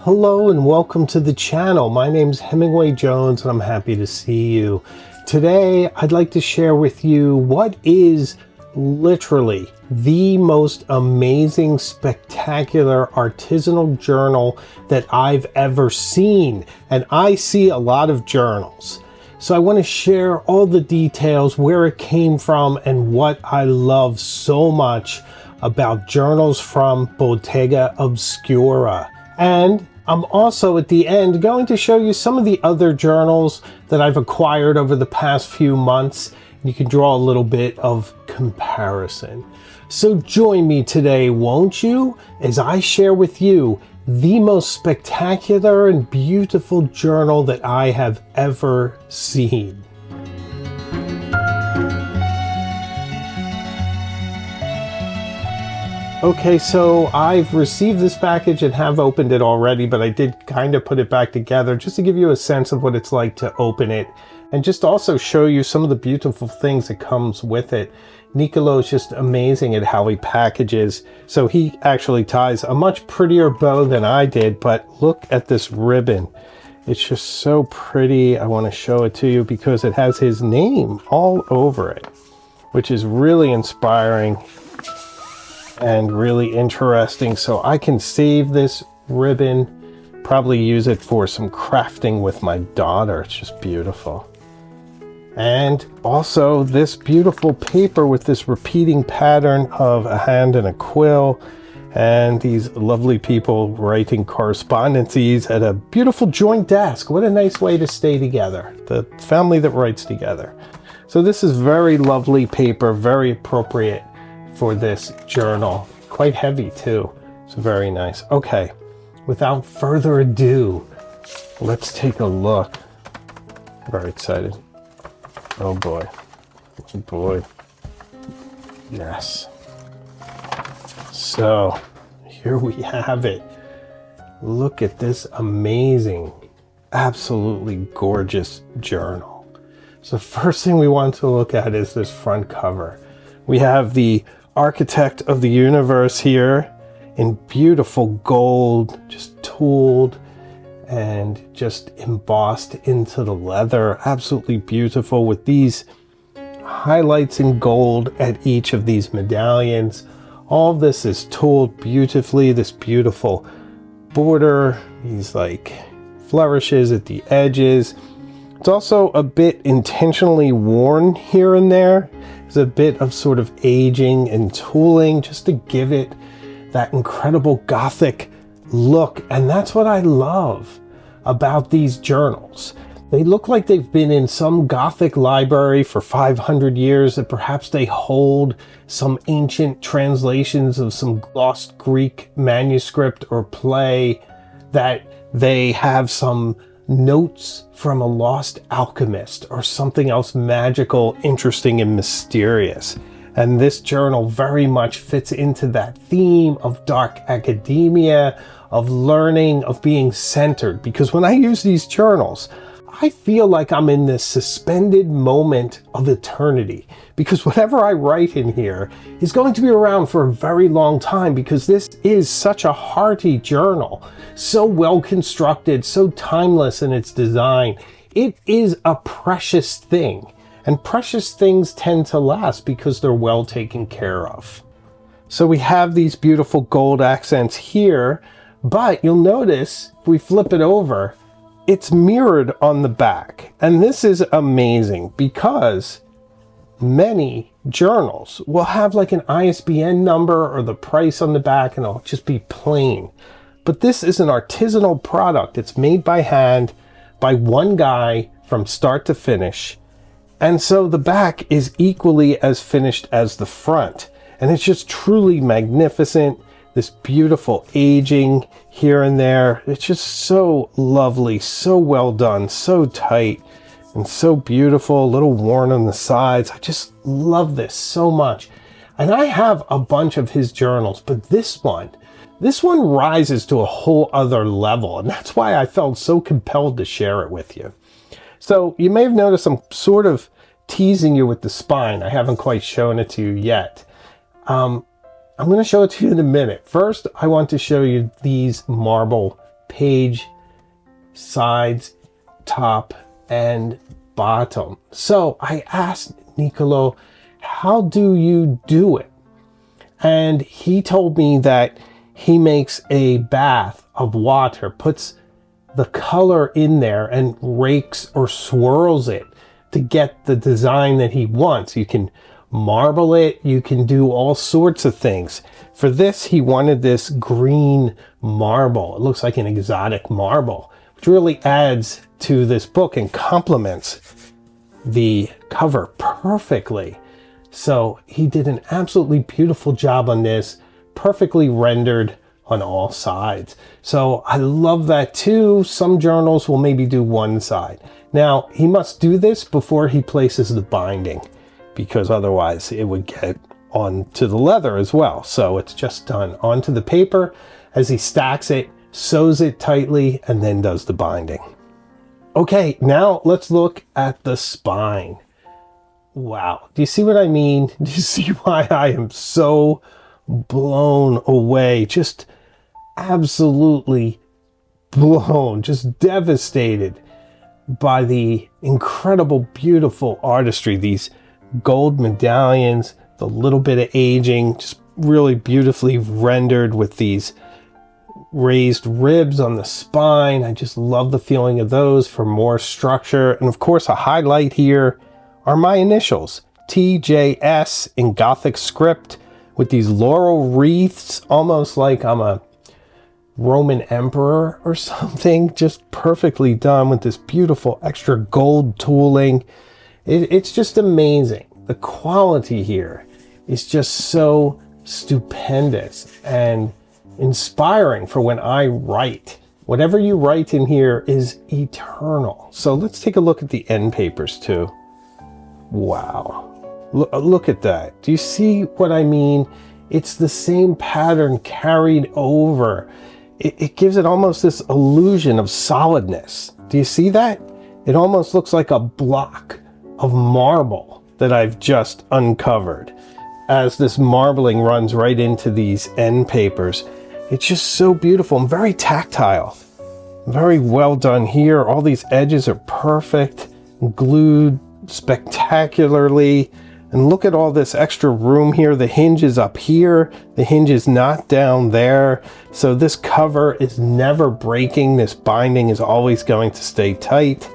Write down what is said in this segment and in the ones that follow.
Hello and welcome to the channel. My name's Hemingway Jones and I'm happy to see you. Today I'd like to share with you what is literally the most amazing, spectacular artisanal journal that I've ever seen. And I see a lot of journals. So I want to share all the details, where it came from, and what I love so much about journals from Bottega Obscura. And I'm also at the end going to show you some of the other journals that I've acquired over the past few months. You can draw a little bit of comparison. So join me today, won't you, as I share with you the most spectacular and beautiful journal that I have ever seen. Okay, so I've received this package and have opened it already, but I did kind of put it back together just to give you a sense of what it's like to open it and just also show you some of the beautiful things that comes with it. Nicolò is just amazing at how he packages. So he actually ties a much prettier bow than I did, but look at this ribbon. It's just so pretty. I want to show it to you because it has his name all over it, which is really inspiring and really interesting. So I can save this ribbon, probably use it for some crafting with my daughter. It's just beautiful. And also this beautiful paper with this repeating pattern of a hand and a quill, and these lovely people writing correspondences at a beautiful joint desk. What a nice way to stay together, the family that writes together. So this is very lovely paper, very appropriate for this journal. Quite heavy too. It's very nice. Okay, without further ado, let's take a look. Very excited. Oh boy. Oh boy. Yes. So here we have it. Look at this amazing, absolutely gorgeous journal. So the first thing we want to look at is this front cover. We have the architect of the universe here in beautiful gold, just tooled and just embossed into the leather. Absolutely beautiful with these highlights in gold at each of these medallions. All of this is tooled beautifully. This beautiful border, these like flourishes at the edges. It's also a bit intentionally worn here and there. There's a bit of sort of aging and tooling just to give it that incredible Gothic look. And that's what I love about these journals. They look like they've been in some Gothic library for 500 years, that perhaps they hold some ancient translations of some lost Greek manuscript or play, that they have some notes from a lost alchemist or something else magical, interesting, and mysterious. And this journal very much fits into that theme of dark academia, of learning, of being centered. Because when I use these journals, I feel like I'm in this suspended moment of eternity, because whatever I write in here is going to be around for a very long time, because this is such a hearty journal, so well constructed, so timeless in its design. It is a precious thing, and precious things tend to last because they're well taken care of. So we have these beautiful gold accents here, but you'll notice if we flip it over, it's mirrored on the back. And this is amazing because many journals will have like an ISBN number or the price on the back, and it'll just be plain. But this is an artisanal product. It's made by hand by one guy from start to finish. And so the back is equally as finished as the front. And it's just truly magnificent. This beautiful aging here and there. It's just so lovely, so well done, so tight, and so beautiful, a little worn on the sides. I just love this so much. And I have a bunch of his journals, but this one rises to a whole other level. And that's why I felt so compelled to share it with you. So you may have noticed I'm sort of teasing you with the spine. I haven't quite shown it to you yet. I'm going to show it to you in a minute. First, I want to show you these marble page, sides, top, and bottom. So I asked Nicolò, how do you do it? And he told me that he makes a bath of water, puts the color in there and rakes or swirls it to get the design that he wants. You can marble it, you can do all sorts of things. For this, he wanted this green marble. It looks like an exotic marble, which really adds to this book and complements the cover perfectly. So he did an absolutely beautiful job on this, perfectly rendered on all sides. So I love that too. Some journals will maybe do one side. Now, he must do this before he places the binding, because otherwise it would get onto the leather as well. So it's just done onto the paper as he stacks it, sews it tightly, and then does the binding. Okay, now let's look at the spine. Wow, do you see what I mean? Do you see why I am so blown away? Just absolutely blown, just devastated by the incredible, beautiful artistry. These gold medallions, the little bit of aging, just really beautifully rendered with these raised ribs on the spine. I just love the feeling of those for more structure. And of course, a highlight here are my initials, TJS, in Gothic script with these laurel wreaths, almost like I'm a Roman emperor or something. Just perfectly done with this beautiful extra gold tooling. It's just amazing. The quality here is just so stupendous and inspiring for when I write. Whatever you write in here is eternal. So let's take a look at the end papers too. Wow. Look at that. Do you see what I mean? It's the same pattern carried over. It gives it almost this illusion of solidness. Do you see that? It almost looks like a block of marble that I've just uncovered as this marbling runs right into these end papers. It's just so beautiful and very tactile. Very well done here. All these edges are perfect, glued spectacularly. And look at all this extra room here. The hinge is up here. The hinge is not down there. So this cover is never breaking. This binding is always going to stay tight.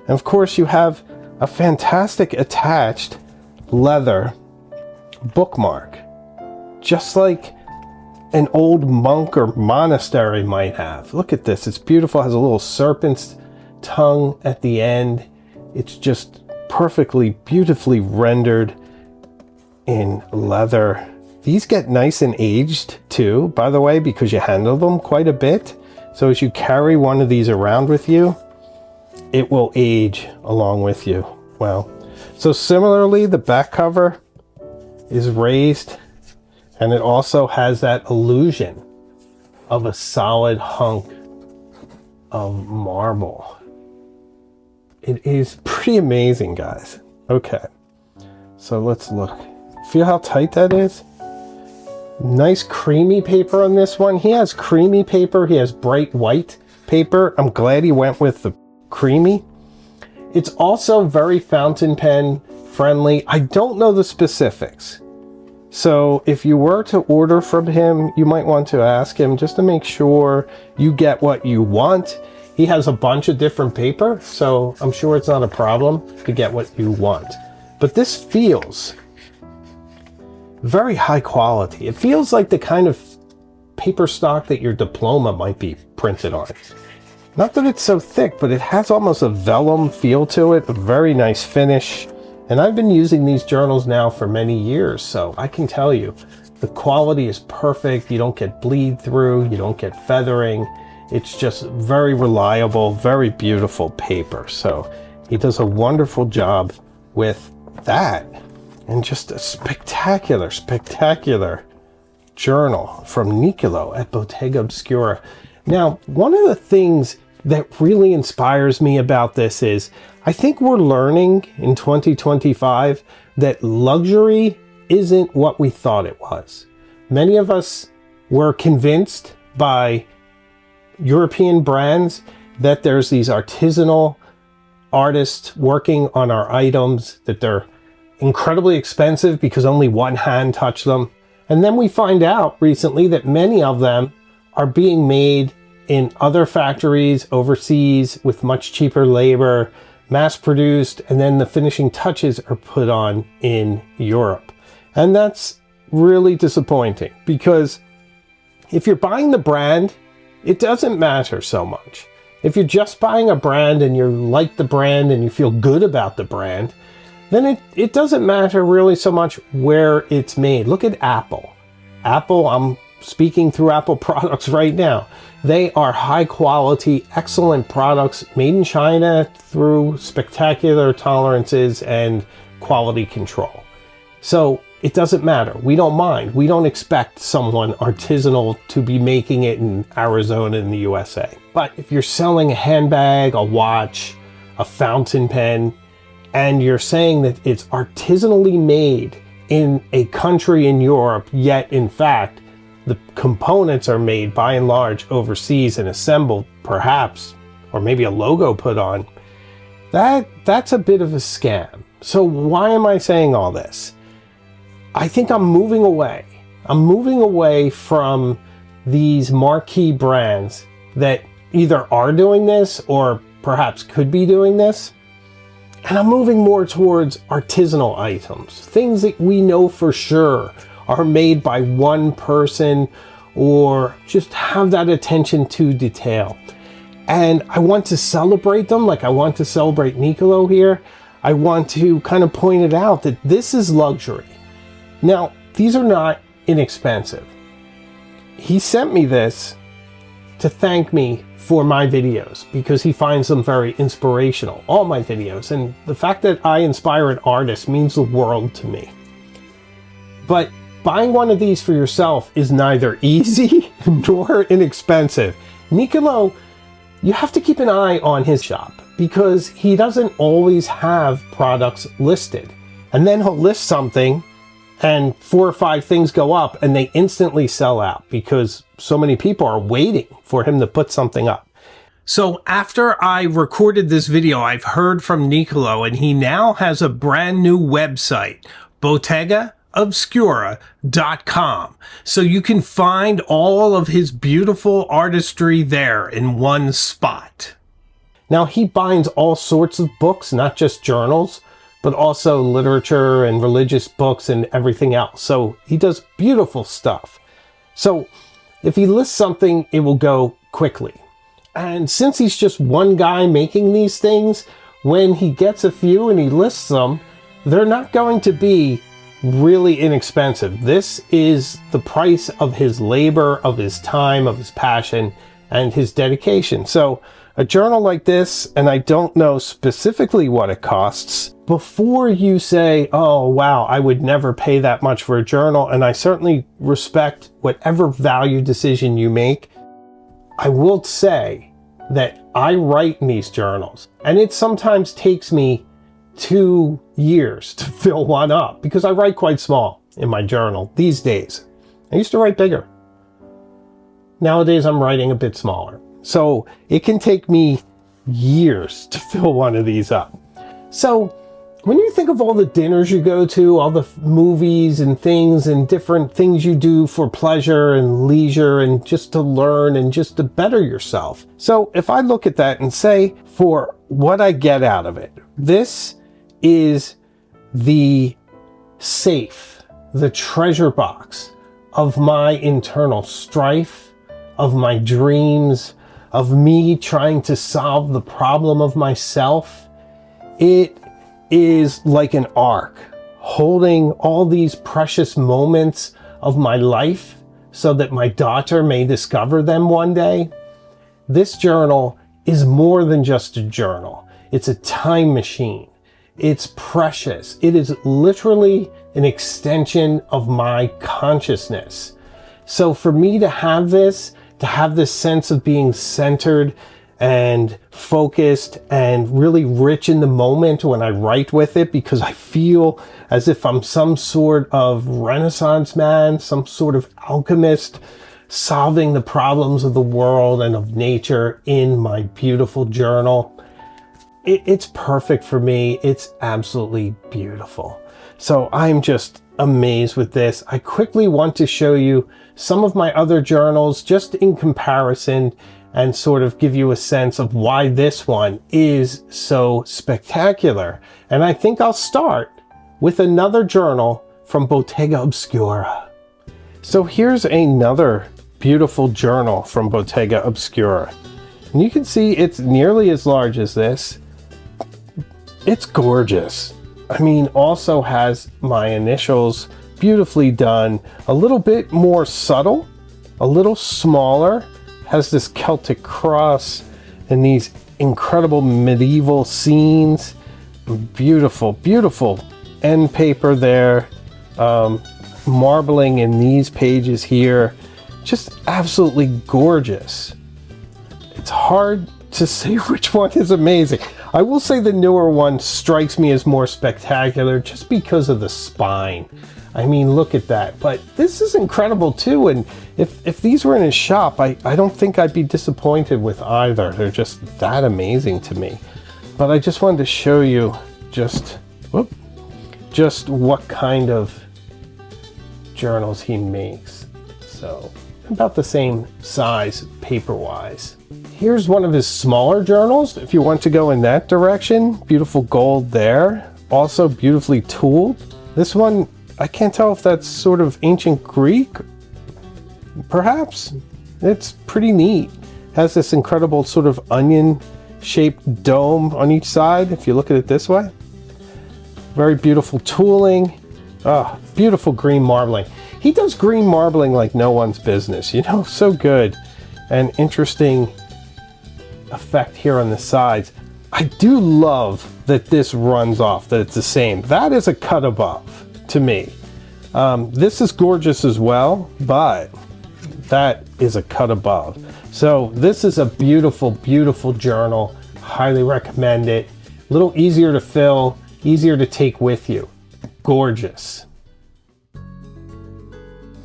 And of course, you have a fantastic attached leather bookmark, just like an old monk or monastery might have. Look at this. It's beautiful. It has a little serpent's tongue at the end. It's just perfectly, beautifully rendered in leather. These get nice and aged too, by the way, because you handle them quite a bit. So as you carry one of these around with you, it will age along with you. Well, so similarly, the back cover is raised, and it also has that illusion of a solid hunk of marble. It is pretty amazing, guys. Okay, so let's look. Feel how tight that is? Nice creamy paper on this one. He has creamy paper. He has bright white paper. I'm glad he went with the creamy. It's also very fountain pen friendly. I don't know the specifics. So if you were to order from him, you might want to ask him just to make sure you get what you want. He has a bunch of different paper, so I'm sure it's not a problem to get what you want. But this feels very high quality. It feels like the kind of paper stock that your diploma might be printed on. Not that it's so thick, but it has almost a vellum feel to it, a very nice finish. And I've been using these journals now for many years, so I can tell you, the quality is perfect. You don't get bleed through, you don't get feathering. It's just very reliable, very beautiful paper. So he does a wonderful job with that. And just a spectacular, spectacular journal from Nicolò at Bottega Obscura. Now, one of the things that really inspires me about this is I think we're learning in 2025 that luxury isn't what we thought it was. Many of us were convinced by European brands that there's these artisanal artists working on our items, that they're incredibly expensive because only one hand touched them. And then we find out recently that many of them are being made in other factories overseas with much cheaper labor, mass produced, and then the finishing touches are put on in Europe. And that's really disappointing, because if you're buying the brand, it doesn't matter so much. If you're just buying a brand and you like the brand and you feel good about the brand, then it doesn't matter really so much where it's made. Look at Apple. Apple, I'm speaking through Apple products right now. They are high quality, excellent products made in China through spectacular tolerances and quality control. So it doesn't matter. We don't mind. We don't expect someone artisanal to be making it in Arizona in the USA. But if you're selling a handbag, a watch, a fountain pen, and you're saying that it's artisanally made in a country in Europe, yet in fact, the components are made by and large overseas and assembled perhaps, or maybe a logo put on, that's a bit of a scam. So why am I saying all this? I think I'm moving away. I'm moving away from these marquee brands that either are doing this or perhaps could be doing this. And I'm moving more towards artisanal items, things that we know for sure are made by one person or just have that attention to detail. And I want to celebrate them like I want to celebrate Nicolò here. I want to kind of point it out that this is luxury. Now, these are not inexpensive. He sent me this to thank me for my videos because he finds them very inspirational, all my videos. And the fact that I inspire an artist means the world to me. But buying one of these for yourself is neither easy nor inexpensive. Nicolò, you have to keep an eye on his shop because he doesn't always have products listed. And then he'll list something and 4 or 5 things go up and they instantly sell out because so many people are waiting for him to put something up. So after I recorded this video, I've heard from Nicolò and he now has a brand new website, BottegaObscura.com. So you can find all of his beautiful artistry there in one spot. Now he binds all sorts of books, not just journals, but also literature and religious books and everything else. So he does beautiful stuff. So if he lists something, it will go quickly. And since he's just one guy making these things, when he gets a few and he lists them, they're not going to be really inexpensive. This is the price of his labor, of his time, of his passion, and his dedication. So a journal like this, and I don't know specifically what it costs, before you say, oh wow, I would never pay that much for a journal, and I certainly respect whatever value decision you make, I will say that I write in these journals, and it sometimes takes me 2 years to fill one up because I write quite small in my journal these days. I used to write bigger. Nowadays I'm writing a bit smaller. So it can take me years to fill one of these up. So when you think of all the dinners you go to, all the movies and things and different things you do for pleasure and leisure and just to learn and just to better yourself. So if I look at that and say, for what I get out of it, this is the safe, the treasure box of my internal strife, of my dreams, of me trying to solve the problem of myself. It is like an ark holding all these precious moments of my life so that my daughter may discover them one day. This journal is more than just a journal. It's a time machine. It's precious. It is literally an extension of my consciousness. So for me to have this sense of being centered and focused and really rich in the moment when I write with it, because I feel as if I'm some sort of Renaissance man, some sort of alchemist solving the problems of the world and of nature in my beautiful journal. It's perfect for me. It's absolutely beautiful. So I'm just amazed with this. I quickly want to show you some of my other journals just in comparison and sort of give you a sense of why this one is so spectacular. And I think I'll start with another journal from Bottega Obscura. So here's another beautiful journal from Bottega Obscura. And you can see it's nearly as large as this. It's gorgeous. I mean, also has my initials beautifully done, a little bit more subtle, a little smaller, has this Celtic cross and these incredible medieval scenes. Beautiful, beautiful end paper there. Marbling in these pages here. Just absolutely gorgeous. It's hard to say which one is amazing. I will say the newer one strikes me as more spectacular just because of the spine. I mean, look at that. But this is incredible too, and if these were in a shop, I don't think I'd be disappointed with either. They're just that amazing to me. But I just wanted to show you just what kind of journals he makes. So about the same size paper-wise. Here's one of his smaller journals if you want to go in that direction. Beautiful gold there. Also beautifully tooled. This one, I can't tell if that's sort of ancient Greek. Perhaps. It's pretty neat. Has this incredible sort of onion-shaped dome on each side, if you look at it this way. Very beautiful tooling. Ah, beautiful green marbling. He does green marbling like no one's business, you know, so good. And interesting effect here on the sides. I do love that this runs off, that it's the same. That is a cut above to me. This is gorgeous as well, but that is a cut above. So this is a beautiful, beautiful journal. Highly recommend it. A little easier to fill, easier to take with you. Gorgeous.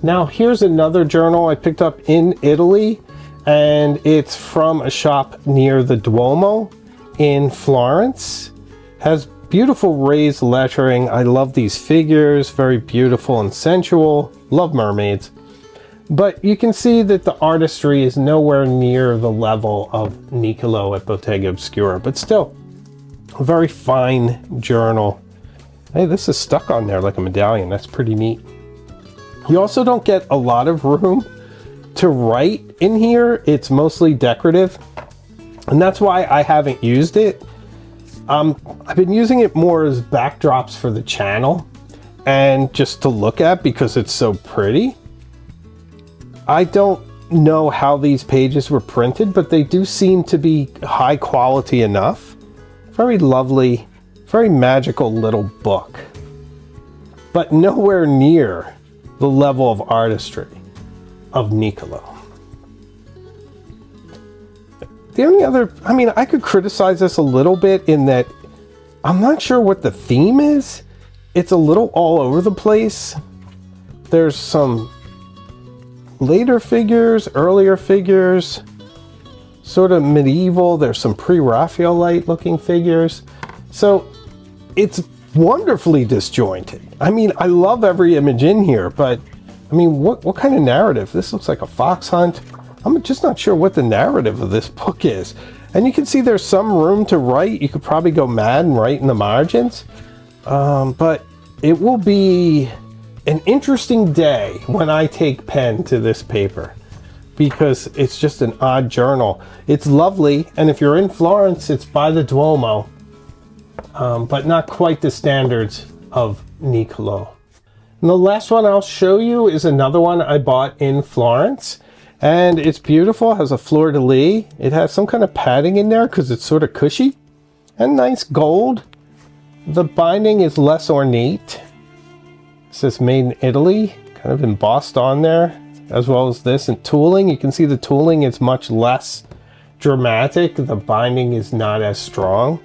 Now here's another journal I picked up in Italy, and it's from a shop near the Duomo in Florence. Has beautiful raised lettering. I love these figures, very beautiful and sensual. Love mermaids. But you can see that the artistry is nowhere near the level of Nicolò at Bottega Obscura, but still a very fine journal. Hey, this is stuck on there like a medallion. That's pretty neat. You also don't get a lot of room to write in here. It's mostly decorative, and that's why I haven't used it. I've been using it more as backdrops for the channel and just to look at because it's so pretty. I don't know how these pages were printed, but they do seem to be high quality enough. Very lovely, very magical little book, but nowhere near the level of artistry of Nicolò. The only other, I mean, I could criticize this a little bit in that I'm not sure what the theme is. It's a little all over the place. There's some later figures, earlier figures, sort of medieval. There's some pre-Raphaelite looking figures. So it's wonderfully disjointed. I mean, I love every image in here, but I mean, what kind of narrative? This looks like a fox hunt. I'm just not sure what the narrative of this book is. And you can see there's some room to write. You could probably go mad and write in the margins. But it will be an interesting day when I take pen to this paper, because it's just an odd journal. It's lovely, and if you're in Florence, it's by the Duomo, but not quite the standards of Nicolò. And the last one I'll show you is another one I bought in Florence, and it's beautiful. It has a fleur-de-lis. It has some kind of padding in there because it's sort of cushy, and nice gold. The binding is less ornate. It says made in Italy, kind of embossed on there, as well as this. And tooling, you can see the tooling is much less dramatic. The binding is not as strong.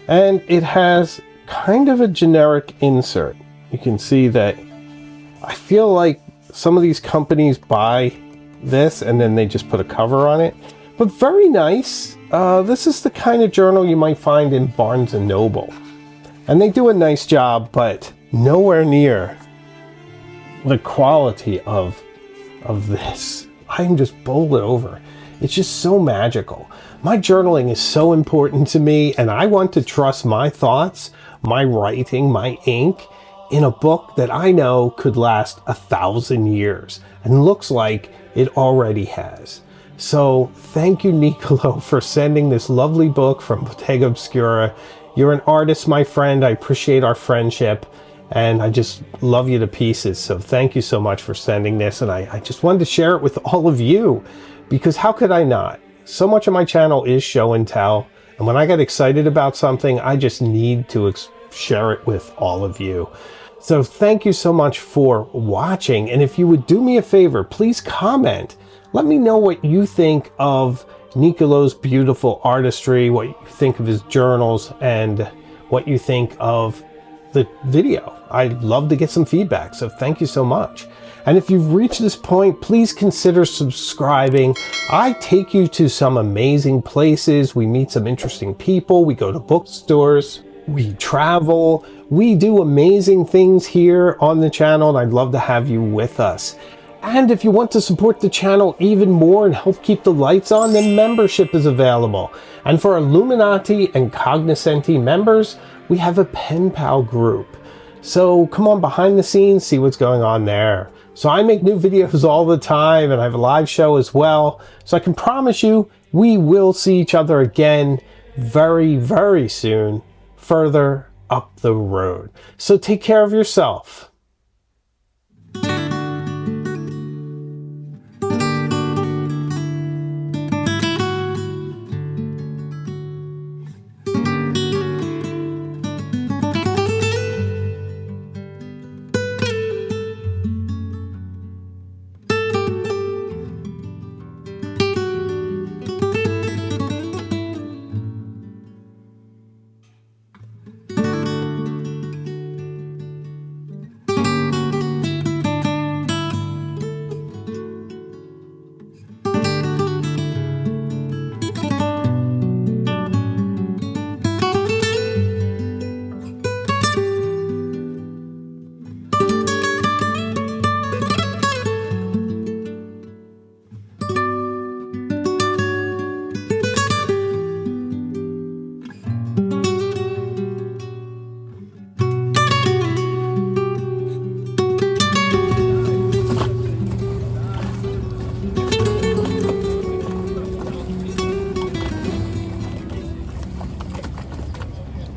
And it has kind of a generic insert. You can see that I feel like some of these companies buy this, and then they just put a cover on it. But very nice. This is the kind of journal you might find in Barnes & Noble. And they do a nice job, but nowhere near the quality of this. I'm just bowled over. It's just so magical. My journaling is so important to me, and I want to trust my thoughts, my writing, my ink in a book that I know could last 1,000 years, and looks like it already has. So thank you, Nicolò, for sending this lovely book from Bottega Obscura. You're an artist, my friend. I appreciate our friendship, and I just love you to pieces. So thank you so much for sending this, and I just wanted to share it with all of you, because how could I not? So much of my channel is show and tell, and when I get excited about something, I just need to share it with all of you. So thank you so much for watching, and if you would do me a favor, please comment. Let me know what you think of Nicolò's beautiful artistry, what you think of his journals, and what you think of the video. I'd love to get some feedback, so thank you so much. And if you've reached this point, please consider subscribing. I take you to some amazing places. We meet some interesting people. We go to bookstores. We travel. We do amazing things here on the channel, and I'd love to have you with us. And if you want to support the channel even more and help keep the lights on, then membership is available. And for Illuminati and Cognoscenti members, we have a pen pal group. So come on behind the scenes, see what's going on there. So I make new videos all the time, and I have a live show as well. So I can promise you, we will see each other again very, very soon, further up the road. So take care of yourself.